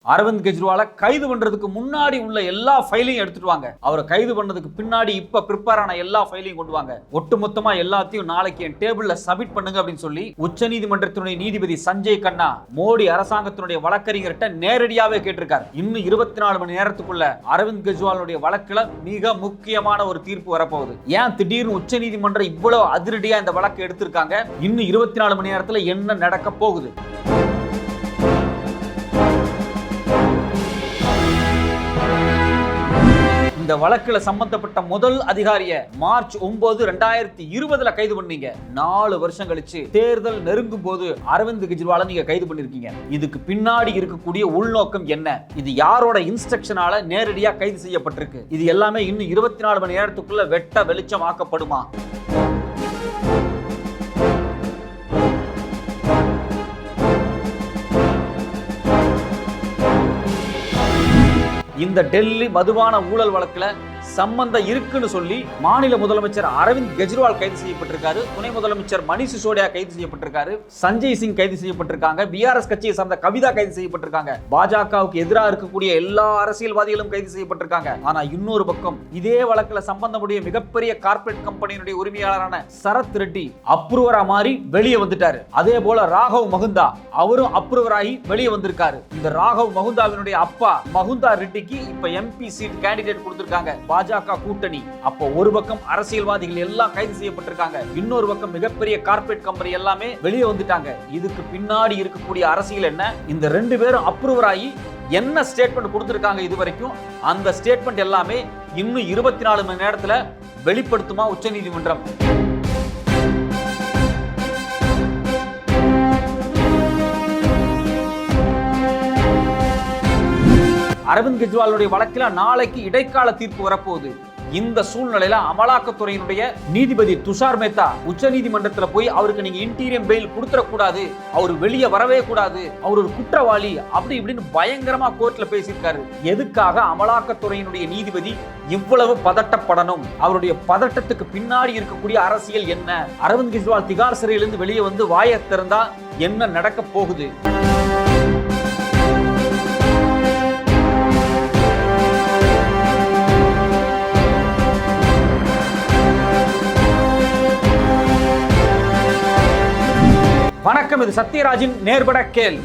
அரவிந்த் கெஜ்ரிவாலை கைது பண்றதுக்கு முன்னாடி உள்ள எல்லா ஃபைலையும் எடுத்துட்டு வாங்க. அவரை கைது பண்ணதுக்கு பின்னாடி இப்ப ப்ரிப்பேர் ஆன எல்லா ஃபைலையும் கொண்டு வாங்க. ஒட்டுமொத்தமா எல்லாத்தையும் நாளைக்கு என் டேபிள்ல சப்மிட் பண்ணுங்க அப்படின்னு சொல்லி உச்சநீதிமன்றத்தினுடைய நீதிபதி சஞ்சய் கண்ணா மோடி அரசாங்கத்தினுடைய வழக்கறிஞர்கிட்ட நேரடியாவே கேட்டிருக்காரு. இன்னும் 24 மணி நேரத்துக்குள்ள அரவிந்த் கெஜ்ரிவாலுடைய வழக்குல மிக முக்கியமான ஒரு தீர்ப்பு வரப்போகுது. ஏன் திடீர்னு உச்சநீதிமன்றம் இவ்வளவு அதிரடியா இந்த வழக்கு எடுத்திருக்காங்க? இன்னும் 24 மணி நேரத்துல என்ன நடக்க போகுது? இந்த வழக்குல சம்பந்தப்பட்ட முதல் அதிகாரிய மார்ச் 9, 2020 கைது பண்ணீங்க. 4 வருஷம் கழிச்சு தேர்தல் நெருங்கும் போது அரவிந்த் கெஜ்ரிவாலை நீங்க கைது பண்ணிருக்கீங்க. இதுக்கு பின்னாடி இருக்கக்கூடிய உள்நோக்கம் என்ன? இது யாரோட இன்ஸ்ட்ரக்ஷனால நேரடியா கைது செய்யப்பட்டிருக்கு? இது எல்லாமே இன்னும் 24 மணி நேரத்துக்குள்ள வெட்ட வெளிச்சமாக்கப்படுமா? இந்த டெல்லி மதுபான ஊழல் வழக்குல சம்பந்தம் இருக்குன்னு சொல்லி மாநில முதலமைச்சர் அரவிந்த் கெஜ்ரிவால் கைது செய்யப்பட்டிருக்காரு. துணை முதலமைச்சர் மணிஷ் சிசோடியா கைது செய்யப்பட்டிருக்காரு. சஞ்சய் சிங் கைது செய்யப்பட்டிருக்காங்க. பிஆர்எஸ் கட்சியை சார்ந்த கவிதா கைது செய்யப்பட்டிருக்காங்க. பாஜகவுக்கு எதிராக இருக்கக்கூடிய எல்லா அரசியல்வாதிகளும் கைது செய்யப்பட்டிருக்காங்க. ஆனா இன்னொரு பக்கம் இதே வழக்குல சம்பந்தமுடைய மிகப்பெரிய கார்ப்பரேட் கம்பெனியுடைய உரிமையாளரான சரத் ரெட்டி அப்ரூவரா மாறி வெளியே வந்துட்டாரு. அதே போல ராகவ் மகுந்தா அவரும் அப்ரூவர் ஆகி வெளியே வந்திருக்காரு. இந்த ராகவ் மகுந்தாவினுடைய அப்பா மகுந்தா ரெட்டிக்கு இப்ப எம்பி சீட் கேண்டிடேட் கொடுத்திருக்காங்க பாஜக கூட்டணி. அப்போ ஒரு பக்கம் அரசியல்வாதிகள் எல்லாம் கைது செய்யப்பட்டிருக்காங்க, இன்னொரு பக்கம் மிகப்பெரிய கார்ப்பரேட் கம்பெனி எல்லாமே வெளியே வந்துட்டாங்க. இதுக்கு பின்னாடி இருக்கக்கூடிய அரசியல் என்ன? இந்த 2 பேரும் அப்ரூவர் ஆகி என்ன ஸ்டேட்மெண்ட் கொடுத்திருக்காங்க இதுவரைக்கும், அந்த ஸ்டேட்மெண்ட் எல்லாமே இன்னும் 24 மணி நேரத்துல வெளிப்படுத்துமா உச்சநீதிமன்றம்? அரவிந்த் கெஜ்ரிவாலுடைய வழக்கில நாளைக்கு இடைக்கால தீர்ப்பு வரப்போகுது. இந்த சூழ்நிலையில அமலாக்கத்துறையினுடைய நீதிபதி துஷார் மேத்தா உச்ச நீதிமன்றத்துல போய் அவருக்கு நீங்க இன்டீரியம் பெயில் கொடுத்துடக்கூடாது, அவர் வெளியே வரவே கூடாது, அவர் ஒரு குற்றவாளி அப்படி இப்படின்னு பயங்கரமா கோர்ட்ல பேசியிருக்காரு. எதுக்காக அமலாக்கத்துறையினுடைய நீதிபதி இவ்வளவு பதட்டப்படணும்? அவருடைய பதட்டத்துக்கு பின்னாடி இருக்கக்கூடிய அரசியல் என்ன? அரவிந்த் கெஜ்ரிவால் திகார் சிறையிலிருந்து வெளியே வந்து வாயை திறந்தா என்ன நடக்க போகுது? வணக்கம், இது சத்யராஜின் நேர்பட கேள்.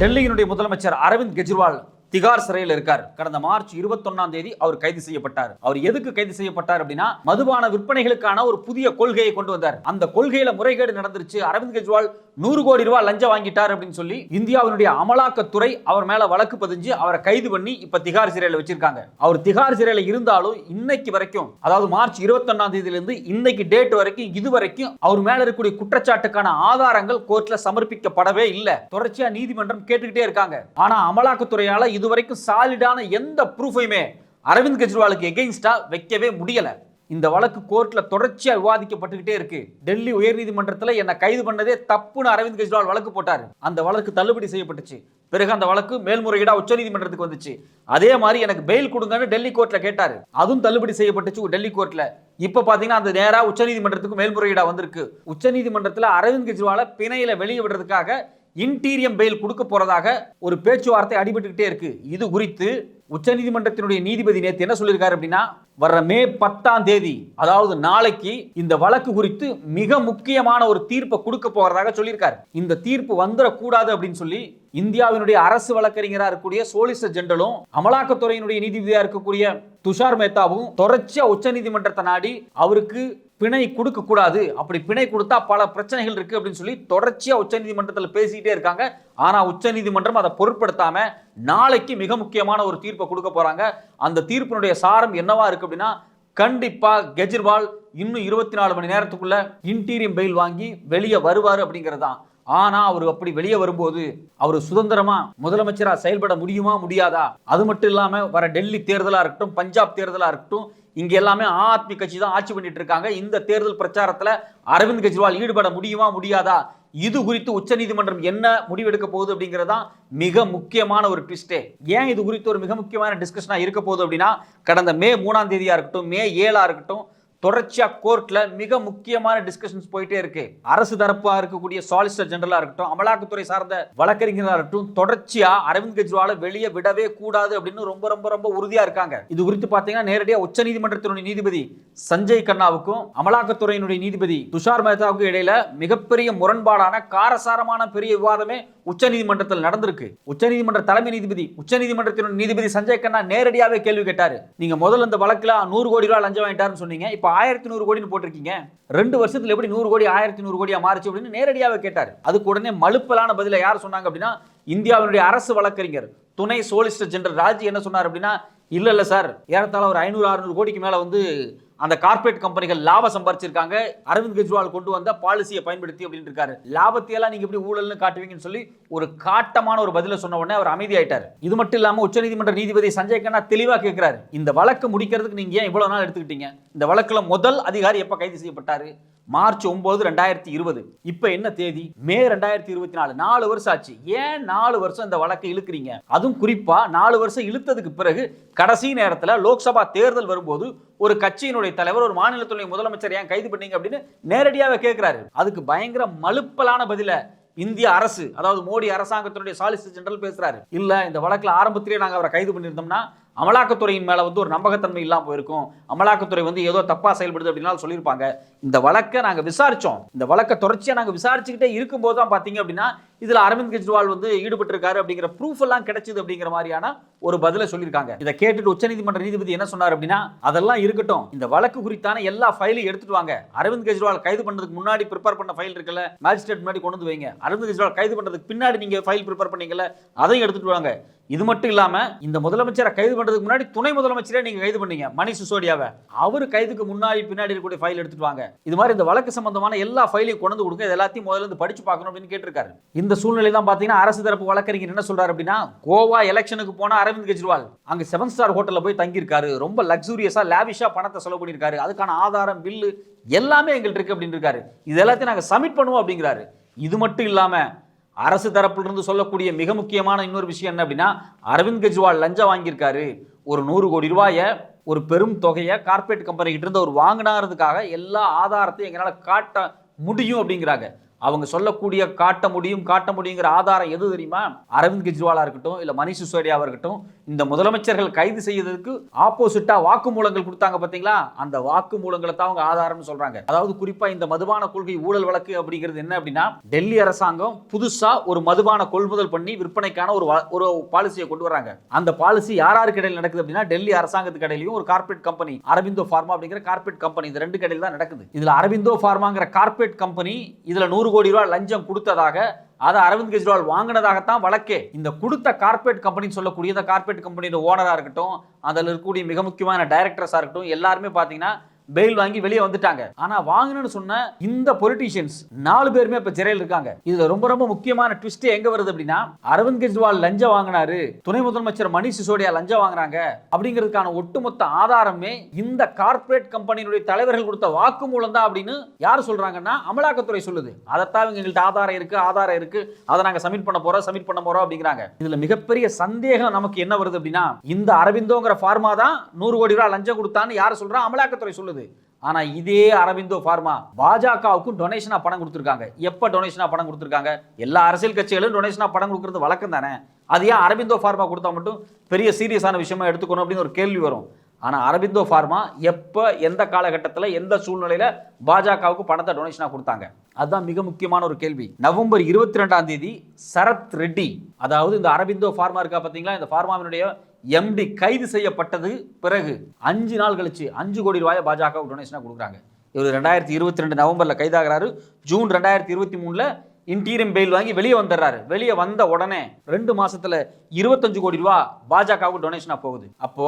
டெல்லியினுடைய முதலமைச்சர் அரவிந்த் கெஜ்ரிவால் திகார் சிறையில் இருக்கார். கடந்த மார்ச் 21 அவர் கைது செய்யப்பட்டார். அவர் எதுக்கு கைது செய்யப்பட்டார் அப்படின்னா, மதுபான விற்பனைகளுக்கான ஒரு புதிய கொள்கையை கொண்டு வந்தார். அந்த கொள்கையில முறைகேடு நடந்துருச்சு, அரவிந்த் கெஜ்ரிவால் 100 கோடி ரூபாய் லஞ்சம் வாங்கிட்டார் அப்படின்னு சொல்லி இந்தியாவினுடைய அமலாக்கத்துறை அவர் மேல வழக்கு பதிஞ்சு அவரை கைது பண்ணி இப்ப திகார் சிறையில் வச்சிருக்காங்க. அவர் திகார் சிறையில் இருந்தாலும் இன்னைக்கு வரைக்கும், அதாவது மார்ச் 21 இருந்து இன்னைக்கு டேட் வரைக்கும், இதுவரைக்கும் அவர் மேல இருக்கக்கூடிய குற்றச்சாட்டுக்கான ஆதாரங்கள் கோர்ட்ல சமர்ப்பிக்கப்படவே இல்லை. தொடர்ச்சியா நீதிமன்றம் கேட்டுக்கிட்டே இருக்காங்க. ஆனா அமலாக்கத்துறையால இதுவரைக்கும் சாலிடான எந்த ப்ரூஃபையுமே அரவிந்த் கெஜ்ரிவாலுக்கு எகெயின்ஸ்டா வைக்கவே முடியல. இந்த வழக்கு கோர்ட்ல தொடர்ச்சியா விவாதிக்கப்பட்டுக்கிட்டே இருக்கு. டெல்லி உயர்நீதிமன்றத்தில் என்ன கைது பண்ணதே தப்புன்னு அரவிந்த் கெஜ்ரிவால் வழக்கு போட்டார். அந்த வழக்கு தள்ளுபடி செய்யப்பட்டுச்சு. பிறகு அந்த வழக்கு மேல்முறையீடா உச்சநீதிமன்றத்துக்கு வந்துச்சு. அதே மாதிரி எனக்கு பெயில் கொடுங்கன்னு டெல்லி கோர்ட்ல கேட்டாரு, அதுவும் தள்ளுபடி செய்யப்பட்டுச்சு டெல்லி கோர்ட்ல. இப்ப பாத்தீங்கன்னா அந்த நேரா உச்சநீதிமன்றத்துக்கு மேல்முறையீடா வந்திருக்கு. உச்சநீதிமன்றத்தில் அரவிந்த் கெஜ்ரிவாலை பிணையில வெளியே விடுறதுக்காக இன்டீரியம் பெயில் கொடுக்க போறதாக ஒரு பேச்சுவார்த்தை அடிபட்டுக்கிட்டே இருக்கு. இது குறித்து உச்சநீதிமன்றத்தினுடைய நீதிபதி நேற்று என்ன சொல்லியிருக்காரு அப்படின்னா, வர்ற மே 10 அதாவது நாளைக்கு இந்த வழக்கு குறித்து மிக முக்கியமான ஒரு தீர்ப்பை கொடுக்க போறதாக சொல்லியிருக்காரு. இந்த தீர்ப்பு வந்துடக்கூடாது அப்படின்னு சொல்லி இந்தியாவினுடைய அரசு வழக்கறிஞராக இருக்கக்கூடிய சோலிசிட்டர் ஜெனரலும் அமலாக்கத்துறையினுடைய நீதிபதியா இருக்கக்கூடிய துஷார் மேத்தாவும் தொடர்ச்சியா உச்சநீதிமன்றத்தை நாடி அவருக்கு பிணை கொடுக்க கூடாது, அப்படி பிணை கொடுத்தா பல பிரச்சனைகள் இருக்கு அப்படின்னு சொல்லி தொடர்ச்சியா உச்சநீதிமன்றத்தில் பேசிக்கிட்டே இருக்காங்க. ஆனா உச்சநீதிமன்றம் அதை பொருட்படுத்தாம நாளைக்கு மிக முக்கியமான ஒரு தீர்ப்பை கொடுக்க போறாங்க. அந்த தீர்ப்பினுடைய சாரம் என்னவா இருக்கு அப்படின்னா, கண்டிப்பா கெஜ்ரிவால் இன்னும் 24 மணி நேரத்துக்குள்ள இன்டீரியம் பெயில் வாங்கி வெளியே வருவாரு அப்படிங்கறதுதான். ஆனா அவர் அப்படி வெளியே வரும்போது அவர் சுதந்திரமா முதலமைச்சரா செயல்பட முடியுமா முடியாதா? அது மட்டும் இல்லாம வர டெல்லி தேர்தலா இருக்கட்டும், பஞ்சாப் தேர்தலா இருக்கட்டும், இங்க எல்லாமே ஆத்மி கட்சி தான் ஆட்சி பண்ணிட்டு இருக்காங்க. இந்த தேர்தல் பிரச்சாரத்துல அரவிந்த் கெஜ்ரிவால் ஈடுபட முடியுமா முடியாதா? இது குறித்து உச்சநீதிமன்றம் என்ன முடிவெடுக்க போகுது அப்படிங்கறதான் மிக முக்கியமான ஒரு ட்விஸ்டே. ஏன் இது குறித்து ஒரு மிக முக்கியமான டிஸ்கஷனா இருக்க போகுது அப்படின்னா, கடந்த மே 3ஆம் தேதியா இருக்கட்டும், மே 7ஆ இருக்கட்டும், தொடர்ச்சியா கோர்ட்ல மிக முக்கியமான டிஸ்கஷன்ஸ் போயிட்டே இருக்கு. அரசு தரப்பா இருக்கக்கூடிய சாலிசிட்டர் ஜெனரலா இருக்கட்டும், அமலாக்கத்துறை சார்ந்த வழக்கறிஞர்களா இருக்கட்டும், தொடர்ச்சியா அரவிந்த் கெஜ்ரிவாலை வெளியே விடவே கூடாது அப்படின்னு ரொம்ப ரொம்ப ரொம்ப உறுதியா இருக்காங்க. இது குறித்து பாத்தீங்கன்னா நேரடியா உச்சநீதிமன்றத்தினுடைய நீதிபதி சஞ்சய் கண்ணாவுக்கும் அமலாக்கத்துறையினுடைய நீதிபதி துஷார் மேத்தாவுக்கும் இடையில மிகப்பெரிய முரண்பாடான காரசாரமான பெரிய விவாதமே உச்சநீதிமன்றத்தில் நடந்திருக்கு. உச்சநீதிமன்ற தலைமை நீதிபதி உச்சநீதிமன்றத்தினுடைய நீதிபதி சஞ்சய் கண்ணா நேரடியாவே கேள்வி கேட்டாரு. நீங்க முதல்ல இந்த வழக்குல 100 கோடி ரூபாய் லஞ்சம் வாங்கிட்டாருன்னு சொன்னீங்க, இப்ப 1100 கோடின்னு போட்டிருக்கீங்க, 2 வருஷத்துல எப்படி 100 கோடி 1100 கோடியா மாறுச்சு அப்படின்னு நேரடியாவே கேட்டாரு. அதுக்கு உடனே மலுப்பலான பதில யார் சொன்னாங்க அப்படின்னா, இந்தியாவினுடைய அரசு வழக்கறிஞர் துணை சோலிசிட்டர் ஜெனரல் ராஜி என்ன சொன்னார் அப்படின்னா, இல்ல சார், ஏறத்தாழ ஒரு 500-600 கோடிக்கு மேல அந்த கார்பரேட் கம்பெனிகள் லாபம் சம்பாரிச்சிருக்காங்க அரவிந்த் கெஜ்ரிவால் கொண்டு வந்த பாலிசியை பயன்படுத்தி அப்படின்னு இருக்காரு. லாபத்தையெல்லாம் நீங்க எப்படி ஊழல்னு காட்டுவீங்கன்னு சொல்லி ஒரு காட்டமான ஒரு பதில சொன்ன உடனே அவர் அமைதியாயிட்டார். இது மட்டும் இல்லாம உச்சநீதிமன்ற நீதிபதி சஞ்சய் கண்ணா தெளிவா கேட்கிறாரு, இந்த வழக்கு முடிக்கிறதுக்கு நீங்க ஏன் இவ்வளவு நாள் எடுத்துக்கிட்டீங்க? இந்த வழக்குல முதல் அதிகாரி எப்ப கைது செய்யப்பட்டாரு? மார்ச் 9, 2020. இப்ப என்ன தேதி? மே 2024. 4 வருஷம் ஆச்சு. ஏன் 4 வருஷம் இந்த வழக்கை இழுக்கிறீங்க? அதுவும் குறிப்பா 4 வருஷம் இழுத்ததுக்கு பிறகு கடைசி நேரத்துல லோக்சபா தேர்தல் வரும்போது ஒரு கட்சியினுடைய தலைவர், ஒரு மாநிலத்துடைய முதலமைச்சர் ஏன் கைது பண்ணீங்க அப்படின்னு நேரடியாவே கேட்கிறாரு. அதுக்கு பயங்கர மலுப்பலான பதில இந்திய அரசு, அதாவது மோடி அரசாங்கத்தினுடைய சாலிசிட்டர் ஜெனரல் பேசுறாரு. இல்ல, இந்த வழக்குல ஆரம்பத்திலேயே நாங்க அவரை கைது பண்ணியிருந்தோம்னா அமலாக்கத்துறையின் மேல ஒரு நம்பகத்தன்மை இல்லாம போயிருக்கும், அமலாக்கத்துறை ஏதோ தப்பா செயல்படுது அப்படின்னு சொல்லியிருப்பாங்க. இந்த வழக்கை நாங்க விசாரிச்சோம். இந்த வழக்கை தொடர்ச்சியா நாங்க விசாரிச்சுக்கிட்டே இருக்கும்போது தான் பாத்தீங்க அப்படின்னா இதுல அரவிந்த் கெஜ்ரிவால் ஈடுபட்டு இருக்காரு அப்படிங்கிற ப்ரூஃப் எல்லாம் கிடைச்சது அப்படிங்கிற மாதிரியான ஒரு பதில சொல்லியிருக்காங்க. இதை கேட்டுட்டு உச்சநீதிமன்ற நீதிபதி என்ன சொன்னார் அப்படின்னா, அதெல்லாம் இருக்கட்டும், இந்த வழக்கு குறித்தான எல்லா ஃபைலையும் எடுத்துட்டு வாங்க. அரவிந்த் கெஜ்ரிவால் கைது பண்ணதுக்கு முன்னாடி ப்ரிப்பேர் பண்ண ஃபைல் இருக்குல்ல, மேஜிஸ்ட்ரேட் முன்னாடி கொண்டு வந்து வைங்க. அரவிந்த் கெஜ்ரிவால் கைது பண்ணதுக்கு பின்னாடி நீங்க ஃபைல் ப்ரிப்பேர் பண்ணீங்கல்ல, அதையும் எடுத்துட்டு வாங்க. இது மட்டும் இல்லாம இந்த முதலமைச்சரை கைது பண்றதுக்கு முன்னாடி துணை முதலமைச்சரே நீங்க கைது பண்ணீங்க, மணீஷ் சிசோடியாவை, அவரு கைதுக்கு முன்னாடி பின்னாடி இருக்கக்கூடிய ஃபைல் எடுத்துட்டு வாங்க. இது மாதிரி இந்த வழக்கு சம்பந்தமான எல்லா ஃபைலையும் கொண்டு கொடுங்க, இது எல்லாத்தையும் முதல்ல இருந்து படிச்சு பார்க்கணும் அப்படின்னு கேட்டிருக்காரு. இந்த சூழ்நிலை தான் பாத்தீங்கன்னா அரசு தரப்பு வழக்கறிஞர் என்ன சொல்றாரு அப்படின்னா, கோவா எலெக்ஷனுக்கு போன அரவிந்த் கெஜ்ரிவால் அங்க 7 ஸ்டார் ஹோட்டல்ல போய் தங்கி இருக்காரு, ரொம்ப லக்ஸூரியஸா லாவிஷா பணத்தை செலவு பண்ணிருக்காரு, அதுக்கான ஆதாரம் பில்லு எல்லாமே எங்கள்ட்ட இருக்கு அப்படின்னு இருக்காரு. இது எல்லாத்தையும் நாங்க சப்மிட் பண்ணுவோம் அப்படிங்கிறாரு. இது மட்டும் இல்லாம அரசு தரப்பிலிருந்து சொல்லக்கூடிய மிக முக்கியமான இன்னொரு விஷயம் என்ன அப்படின்னா, அரவிந்த் கெஜ்ரிவால் லஞ்சம் வாங்கியிருக்காரு, ஒரு 100 கோடி ரூபாயை, ஒரு பெரும் தொகையை கார்பரேட் கம்பெனி கிட்ட இருந்து அவர் வாங்கினாரதுக்காக எல்லா ஆதாரத்தையும் எங்களால் காட்ட முடியும் அப்படிங்கிறாங்க. அவங்க சொல்லக்கூடிய காட்ட முடியுங்கிற ஆதாரம் எது தெரியுமா? அரவிந்த் கெஜ்ரிவாலா இருக்கட்டும், இல்ல மணீஷ் சிசோடியாவா இருக்கட்டும், இந்த முதலமைச்சர்கள் கைது செய்யறதுக்கு ஆப்போசிட்டா வாக்குமூலங்கள் கொடுத்தாங்க பாத்தீங்களா, அந்த வாக்குமூலங்களை தான் அவங்க ஆதாரம்னு சொல்றாங்க. அதாவது குறிப்பா இந்த மதுபான கொள்கை ஊழல் வழக்கு அப்படிங்கிறது என்ன அப்படின்னா, டெல்லி அரசாங்கம் புதுசா ஒரு மதுபான கொள்முதல் பண்ணி விற்பனைக்கான ஒரு பாலிசியை கொண்டு வராங்க. அந்த பாலிசி யாருக்கு இடையில் நடக்குது அப்படின்னா, டெல்லி அரசாங்கத்துக்கு இடையிலும் ஒரு கார்பரேட் கம்பெனி அரவிந்தோ ஃபார்மா அப்படிங்கிற கார்பரேட் கம்பெனி, இந்த 2 கடையில் தான் நடக்குது. இதுல அரவிந்தோ ஃபார்மாங்கிற கார்பரேட் கம்பெனி இதுல 100 கோடி ரூபாய் லஞ்சம் கொடுத்ததாக, அதை அரவிந்த் கெஜ்ரிவால் வாங்கினதாகத்தான் வழக்கே. இந்த கொடுத்த கார்பரேட் கம்பெனி சொல்லக்கூடிய இந்த கார்பரேட் கம்பெனியோட ஓனரா இருக்கட்டும், அதில் இருக்கக்கூடிய மிக முக்கியமான டைரக்டர்ஸா இருக்கட்டும், எல்லாருமே பாத்தீங்கன்னா பெயில் வாங்கி வெளியே வந்துட்டாங்க. ஆனா வாங்கணும்னு சொன்ன இந்த பொலிட்டீஷியன்ஸ் 4 பேருமே இப்ப சிறையில் இருக்காங்க. இதுல ரொம்ப ரொம்ப முக்கியமான ட்விஸ்ட் எங்க வருது அப்படின்னா, அரவிந்த் கெஜ்ரிவால் லஞ்சம் வாங்கினாரு, துணை முதலமைச்சர் மணீஷ் சிசோடியா லஞ்சம் வாங்குறாங்க அப்படிங்கிறதுக்கான ஒட்டுமொத்த ஆதாரமே இந்த கார்பரேட் கம்பெனியுடைய தலைவர்கள் கொடுத்த வாக்குமூலம் தான் அப்படின்னு யார் சொல்றாங்கன்னா அமலாக்கத்துறை சொல்லுது. அதைத்தான் எங்கள்கிட்ட ஆதாரம் இருக்கு, அதை நாங்க சப்மிட் பண்ண போறோம் அப்படிங்கிறாங்க. இதுல மிகப்பெரிய சந்தேகம் நமக்கு என்ன வருது அப்படின்னா, இந்த அரவிந்தோங்கிற ஃபார்மா தான் 100 கோடி ரூபாய் லஞ்சம் கொடுத்தான்னு யார் சொல்றா? அமலாக்கத்துறை சொல்லுது. ஆனா இதே அரவிந்தோ ஃபார்மா பாஜகவுக்கும் டொனேஷனா பணம் கொடுத்திருக்காங்க. எப்ப டொனேஷனா பணம் கொடுத்திருக்காங்க? எல்லா அரசியல் கட்சிகளும் டொனேஷனா பணம் கொடுக்கிறது வழக்கம் தானே. அது ஏன் அரவிந்தோ ஃபார்மா கொடுத்தா மட்டும் பெரிய சீரியஸான விஷயமா எடுத்துக்கணும் அப்படின்னு ஒரு கேள்வி வரும். ஆனா அரவிந்தோ ஃபார்மா எப்ப, எந்த காலகட்டத்தில், எந்த சூழ்நிலையில பாஜகவுக்கு பணத்தை டொனேஷனா கொடுத்தாங்க? அதுதான் மிக முக்கியமான ஒரு கேள்வி. நவம்பர் 22ஆம் தேதி சரத் ரெட்டி, அதாவது இந்த அரவிந்தோ ஃபார்மா இருக்கா பாத்தீங்களா, இந்த ஃபார்மாவினுடைய எம்டி கைது செய்யப்பட்டது பிறகு 5 நாள் கழிச்சு 5 கோடி ரூபாயை பாஜக டொனேஷனா கொடுக்குறாங்க. இவர் 2022 நவம்பர்ல கைதாகிறாரு. ஜூன் 2023ல இன்டீரியம் பெயில் வாங்கி வெளியே வந்துடுறாரு. வெளியே வந்த உடனே 2 மாசத்துல 25 கோடி ரூபாய் பாஜகவுக்கு டொனேஷனா போகுது. அப்போ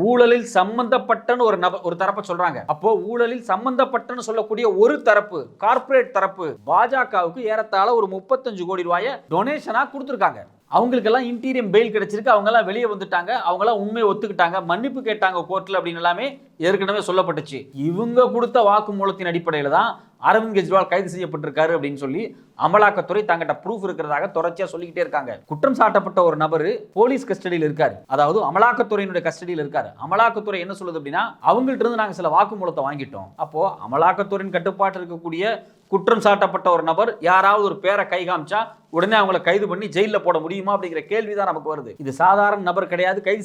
ஊழலில் சம்பந்தப்பட்டன்னு ஒரு தரப்பை சொல்றாங்க. அப்போ ஊழலில் சம்பந்தப்பட்டன்னு சொல்லக்கூடிய ஒரு தரப்பு, கார்ப்பரேட் தரப்பு, பாஜகவுக்கு ஏறத்தாழ ஒரு 35 கோடி ரூபாயை டொனேஷனா கொடுத்திருக்காங்க. அவங்களுக்கெல்லாம் இன்டீரியம் பெயில் கிடைச்சிருக்கு, அவங்கெல்லாம் வெளியே வந்துட்டாங்க, அவங்கெல்லாம் உண்மையை ஒத்துக்கிட்டாங்க, மன்னிப்பு கேட்டாங்க கோர்ட்டில் அப்படின்னு எல்லாமே ஏற்கனவே சொல்லப்பட்டுச்சு. இவங்க கொடுத்த வாக்குமூலத்தின் அடிப்படையில் தான் அரவிந்த் கெஜ்ரிவால் கைது செய்யப்பட்டிருக்காரு அப்படின்னு சொல்லி அமலாக்கத்துறை தங்கிட்ட ப்ரூஃப் இருக்கிறதாக தொடர்ச்சியா சொல்லிக்கிட்டே இருக்காங்க. குற்றம் சாட்டப்பட்ட ஒரு நபர் போலீஸ் கஸ்டடியில் இருக்காரு, அதாவது அமலாக்கத்துறையினுடைய கஸ்டடியில் இருக்காரு. அமலாக்கத்துறை என்ன சொல்லுது அப்படின்னா, அவங்கள்ட்ட இருந்து நாங்க சில வாக்குமூலத்தை வாங்கிட்டோம். அப்போ அமலாக்கத்துறையின் கட்டுப்பாட்டில் இருக்கக்கூடிய குற்றம் சாட்டப்பட்ட ஒரு நபர் யாராவது ஒரு பேரை கை காமிச்சா உடனே அவங்களை கைது பண்ணி ஜெயிலில் போட முடியுமா அப்படிங்கிற கேள்விதான் நமக்கு வருது. இது சாதாரண நபர் கிடையாது, கைது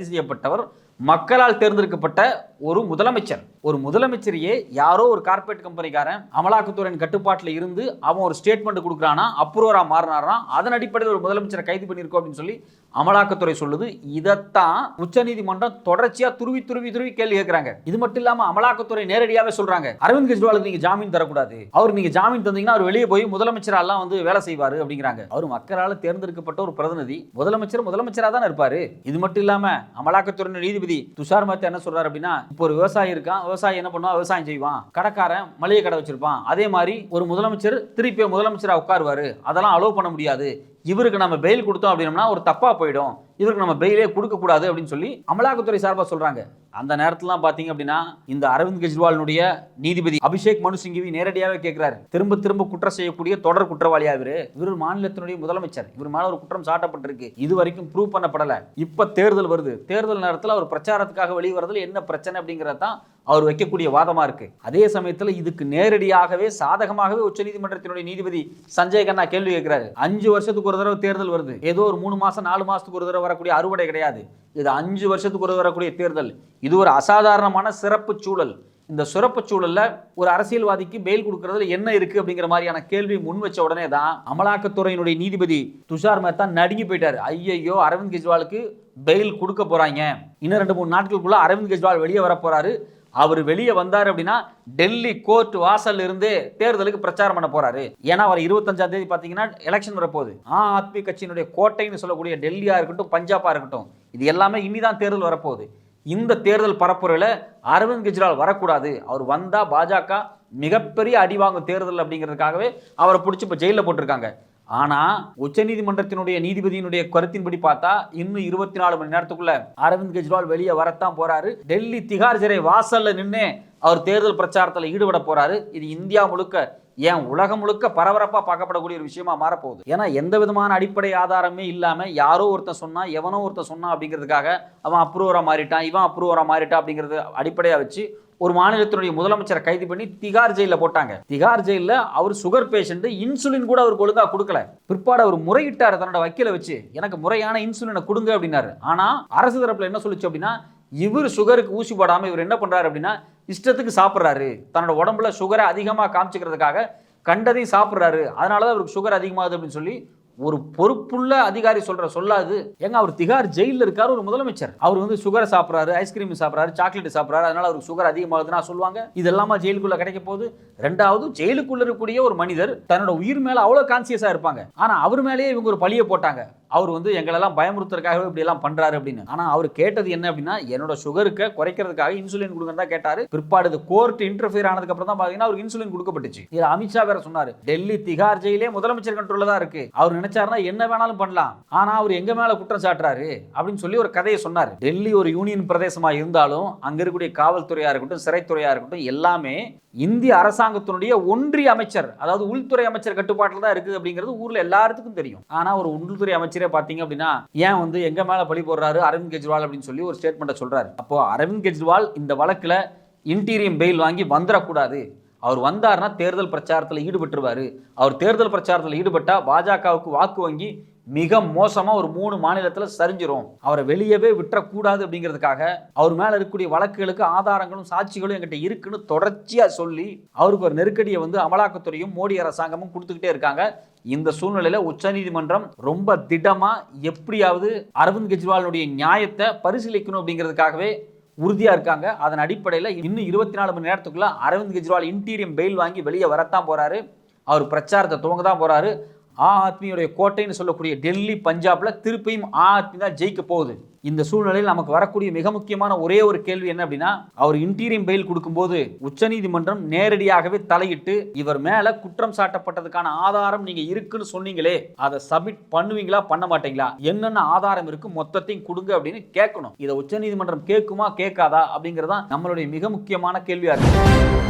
செய்யப்பட்டவர் மக்களால் தேர்ந்தெடுக்கப்பட்ட ஒரு முதலமைச்சர். ஒரு முதலமைச்சரையே யாரோ ஒரு கார்பரேட் கம்பெனிக்காரன் அமலாக்கத்துறையின் கட்டுப்பாட்டில் இருந்து அவன் ஒரு ஸ்டேட்மெண்ட் கொடுக்குறானா, அப்ரூவரா மாறினாரா, அதன் அடிப்படையில் ஒரு முதலமைச்சரை கைது பண்ணியிருக்கோம் அப்படின்னு சொல்லி அமலாக்கத்துறை சொல்லுது. இதைத்தான் உச்சநீதிமன்றம் தொடர்ச்சியா துருவி கேள்வி கேட்கிறாங்க. இது மட்டும் இல்லாம அமலாக்கத்துறை நேரடியாவே சொல்றாங்க, அரவிந்த் கெஜ்ரிவாலுக்கு நீங்க ஜாமீன் தரக்கூடாது, அவர் நீங்க ஜாமீன் தந்தீங்கன்னா அவர் வெளியே போய் முதலமைச்சரெல்லாம் வந்து வேலை செய்வாரு அப்படிங்கிறாங்க. அவர் மக்களால் தேர்ந்தெடுக்கப்பட்ட ஒரு பிரதிநிதி, முதலமைச்சரா தான் இருப்பாரு. இது மட்டும் இல்லாம அமலாக்கத்துறை நீதிபதி துஷார் மேத்தா என்ன சொல்றாரு அப்படின்னா, இப்போ ஒரு விவசாயி இருக்கான், விவசாயி என்ன பண்ணுவான், விவசாயம் செய்வான், கடைக்காரன் மளிகை கடை வச்சிருப்பான், அதே மாதிரி ஒரு முதலமைச்சர் திருப்பி முதலமைச்சரா உட்காருவாரு, அதெல்லாம் அலோவ் பண்ண முடியாது, இவருக்கு நம்ம பெயில் கொடுத்தோம் அப்படின்னா ஒரு தப்பா போயிடும், இவருக்கு நம்ம பெயிலே கொடுக்க கூடாது அப்படின்னு சொல்லி அமலாக்கத்துறை சார்பாக சொல்றாங்க. அந்த நேரத்துல பாத்தீங்க அப்படின்னா இந்த அரவிந்த் கெஜ்ரிவாலினுடைய நீதிபதி அபிஷேக் மனு சிங்வி நேரடியாவே கேட்கிறாரு, திரும்ப குற்றம் செய்யக்கூடிய தொடர் குற்றவாளியா இவர் மாநிலத்தினுடைய முதலமைச்சர், இவர் மேல ஒரு குற்றம் சாட்டப்பட்டிருக்கு, இது வரைக்கும் ப்ரூவ் பண்ணப்படல, இப்ப தேர்தல் வருது, தேர்தல் நேரத்தில் அவர் பிரச்சாரத்துக்காக வெளியே வரதுல என்ன பிரச்சனை அப்படிங்கறதான் அவர் வைக்கக்கூடிய வாதமா இருக்கு. அதே சமயத்தில் இதுக்கு நேரடியாகவே சாதகமாகவே உச்சநீதிமன்றத்தினுடைய நீதிபதி சஞ்சய் கண்ணா கேள்வி கேட்கிறாரு. 5 வருஷத்துக்கு ஒரு தடவை தேர்தல் வருது, ஏதோ ஒரு 3 மாசம் 4 மாசத்துக்கு ஒரு தடவை வரக்கூடிய அறுவடை கிடையாது, இது 5 வருஷத்துக்கு ஒரு வரக்கூடிய தேர்தல், இது ஒரு அசாதாரணமான சிறப்பு சூழல். இந்த சிறப்பு சூழல்ல ஒரு அரசியல்வாதிக்கு பெயில் கொடுக்கறதுல என்ன இருக்கு அப்படிங்கிற மாதிரியான கேள்வி முன் வச்ச உடனே தான் அமலாக்கத்துறையினுடைய நீதிபதி துஷார் மேத்தா நடுங்கி போயிட்டாரு. ஐயோ, அரவிந்த் கெஜ்ரிவாலுக்கு பெயில் கொடுக்க போறாங்க, இன்னும் 2-3 நாட்களுக்குள்ள அரவிந்த் கெஜ்ரிவால் வெளியே வர போறாரு, அவர் வெளியே வந்தார் அப்படின்னா டெல்லி கோர்ட் வாசல் இருந்தே தேர்தலுக்கு பிரச்சாரம் பண்ண போறாரு. ஏன்னா அவர் 25ஆம் தேதி பாத்தீங்கன்னா எலெக்ஷன் வரப்போகுது. ஆத்மி கட்சியினுடைய கோட்டைன்னு சொல்லக்கூடிய டெல்லியா இருக்கட்டும், பஞ்சாபா இருக்கட்டும், இது எல்லாமே இனிதான் தேர்தல் வரப்போகுது. இந்த தேர்தல் பரப்புரையில் அரவிந்த் கெஜ்ரிவால் வரக்கூடாது, அவர் வந்தா பாஜக மிகப்பெரிய அடிவாங்கும் தேர்தல் அப்படிங்கிறதுக்காகவே அவரை பிடிச்சி இப்போ ஜெயிலில் போட்டிருக்காங்க. ஆனா உச்சநீதிமன்றத்தினுடைய நீதிபதியினுடைய கருத்தின்படி பார்த்தா இன்னும் 24 மணி நேரத்துக்குள்ள அரவிந்த் கெஜ்ரிவால் வெளியே வரத்தான் போறாரு. டெல்லி திகார் சிறை வாசல்ல நின்று அவர் தேர்தல் பிரச்சாரத்தில் ஈடுபட போறாரு. இது இந்தியா முழுக்க, ஏன் உலகம் முழுக்க பரபரப்பா பார்க்கப்படக்கூடிய ஒரு விஷயமா மாறப்போகுது. ஏன்னா எந்த விதமான அடிப்படை ஆதாரமே இல்லாம யாரோ ஒருத்தன் சொன்னா, எவனோ ஒருத்தன் சொன்னா அப்படிங்கிறதுக்காக அவன் அப்ரூவரா மாறிட்டான், இவன் அப்ரூவரா மாறிட்டான் அப்படிங்கிறது அடிப்படையா வச்சு ஒரு மாநிலத்தினுடைய முதலமைச்சரை கைது பண்ணி திகார் ஜெயில போட்டாங்க. திகார் ஜெயில அவர் சுகர் பேஷண்ட், இன்சுலின் கூட அவருக்கு ஒழுங்கா கொடுக்கல. பிற்பாடு அவர் முறையிட்டார் தன்னோட வக்கீல வச்சு, எனக்கு முறையான இன்சுலினை கொடுங்க அப்படின்னாரு. ஆனா அரசு தரப்புல என்ன சொல்லுச்சு அப்படின்னா, இவர் சுகருக்கு ஊசி போடாம இவர் என்ன பண்றாரு அப்படின்னா இஷ்டத்துக்கு சாப்பிட்றாரு, தன்னோட உடம்புல சுகரை அதிகமாக காமிச்சுக்கிறதுக்காக கண்டதையும் சாப்பிட்றாரு, அதனாலதான் அவருக்கு சுகர் அதிகமாகுது அப்படின்னு சொல்லி ஒரு பொறுப்புள்ள அதிகாரி சொல்லாது. ஏங்க, அவர் திகார் ஜெயிலில் இருக்காரு, ஒரு முதலமைச்சர், அவர் வந்து சுகரை சாப்பிட்றாரு, ஐஸ்கிரீம் சாப்பிட்றாரு, சாக்லேட் சாப்பிட்றாரு, அதனால அவருக்கு சுகர் அதிகமாகுதுன்னா சொல்லுவாங்க. இதெல்லாமா ஜெயிலுக்குள்ள கிடைக்க போகுது? ரெண்டாவது, ஜெயிலுக்குள்ள இருக்கக்கூடிய ஒரு மனிதர் தன்னோட உயிர் மேல அவ்வளவு கான்சியஸா இருப்பாங்க, ஆனா அவர் மேலேயே இவங்க ஒரு பழியை போட்டாங்க, அவர் வந்து எங்களெல்லாம் பயமுறுத்துறதுக்காகவே இப்படி எல்லாம் பண்றாரு அப்படின்னு. ஆனா அவர் கேட்டது என்ன அப்படின்னா, என்னோட சுகருக்கு குறைக்கிறதுக்காக இன்சுலின் கொடுங்க தான் கேட்டாரு. பிற்பாடு கோர்ட் இன்டர்ஃபியர் ஆனதுக்கு அப்புறம் தான் பாத்தீங்கன்னா அவருக்கு இன்சுலின் கொடுக்கப்பட்டுச்சு. இது அமித்ஷா வேற சொன்னாரு, டெல்லி திகார் ஜெயிலே முதலமைச்சர் கண்ட்ரோல்ல தான் இருக்கு, அவர் நினைச்சாருன்னா என்ன வேணாலும் பண்ணலாம், ஆனா அவர் எங்க மேல குற்றம் சாட்டுறாரு அப்படின்னு சொல்லி ஒரு கதையை சொன்னார். டெல்லி ஒரு யூனியன் பிரதேசமா இருந்தாலும் அங்க இருக்கக்கூடிய காவல்துறையா இருக்கட்டும், சிறைத்துறையா இருக்கட்டும், எல்லாமே இந்திய அரசாங்கத்தினுடைய ஒன்றிய அமைச்சர், அதாவது உள்துறை அமைச்சர் கட்டுப்பாட்டில் தான் இருக்குது அப்படிங்கிறது ஊர்ல எல்லாத்துக்கும் தெரியும். ஆனா ஒரு உள்துறை அமைச்சரே பாத்தீங்க அப்படின்னா ஏன் வந்து எங்க மேல பழி போடுறாரு அரவிந்த் கெஜ்ரிவால் அப்படின்னு சொல்லி ஒரு ஸ்டேட்மெண்ட் சொல்றாரு. அப்போ அரவிந்த் கெஜ்ரிவால் இந்த வழக்குல இன்டீரியம் பெயில் வாங்கி வந்துடக்கூடாது, அவர் வந்தார்னா தேர்தல் பிரச்சாரத்தில் ஈடுபட்டுருவாரு, அவர் தேர்தல் பிரச்சாரத்தில் ஈடுபட்டா பாஜகவுக்கு வாக்கு வங்கி மிக மோசமா ஒரு 3 மாநிலத்தில் சரிஞ்சிரும், அவரை வெளியவே விட்டுறக்கூடாது அப்படிங்கிறதுக்காக அவர் மேல இருக்கக்கூடிய வழக்குகளுக்கு ஆதாரங்களும் சாட்சிகளும் என்கிட்ட இருக்குன்னு தொடர்ச்சியா சொல்லி அவருக்கு ஒரு நெருக்கடியை வந்து அமலாக்கத்துறையும் மோடி அரசாங்கமும் கொடுத்துக்கிட்டே இருக்காங்க. இந்த சூழ்நிலையில உச்சநீதிமன்றம் ரொம்ப திடமா எப்படியாவது அரவிந்த் கெஜ்ரிவாலுடைய நியாயத்தை பரிசீலிக்கணும் அப்படிங்கிறதுக்காகவே உறுதியா இருக்காங்க. அதன் அடிப்படையில் இன்னும் 24 மணி நேரத்துக்குள்ள அரவிந்த் கெஜ்ரிவால் இன்டீரியம் பெயில் வாங்கி வெளியே வரத்தான் போறாரு, அவர் பிரச்சாரத்தை துவங்க தான் போறாரு. ஆத்மியுடைய கோட்டைன்னு சொல்லக்கூடிய டெல்லி, பஞ்சாப்ல திருப்பியும் ஆத்மி தான் ஜெயிக்க போகுது. இந்த சூழ்நிலையில் நமக்கு வரக்கூடிய மிக முக்கியமான ஒரே ஒரு கேள்வி என்ன அப்படின்னா, அவர் இன்டீரியம் பெயில் கொடுக்கும்போது உச்சநீதிமன்றம் நேரடியாகவே தலையிட்டு இவர் மேல குற்றம் சாட்டப்பட்டதுக்கான ஆதாரம் நீங்க இருக்குன்னு சொன்னீங்களே, அதை சப்மிட் பண்ணுவீங்களா பண்ண மாட்டீங்களா, என்னென்ன ஆதாரம் இருக்கு மொத்தத்தையும் கொடுங்க அப்படின்னு கேட்கணும். இதை உச்சநீதிமன்றம் கேட்குமா கேட்காதா அப்படிங்கறதா நம்மளுடைய மிக முக்கியமான கேள்வியா இருக்கு.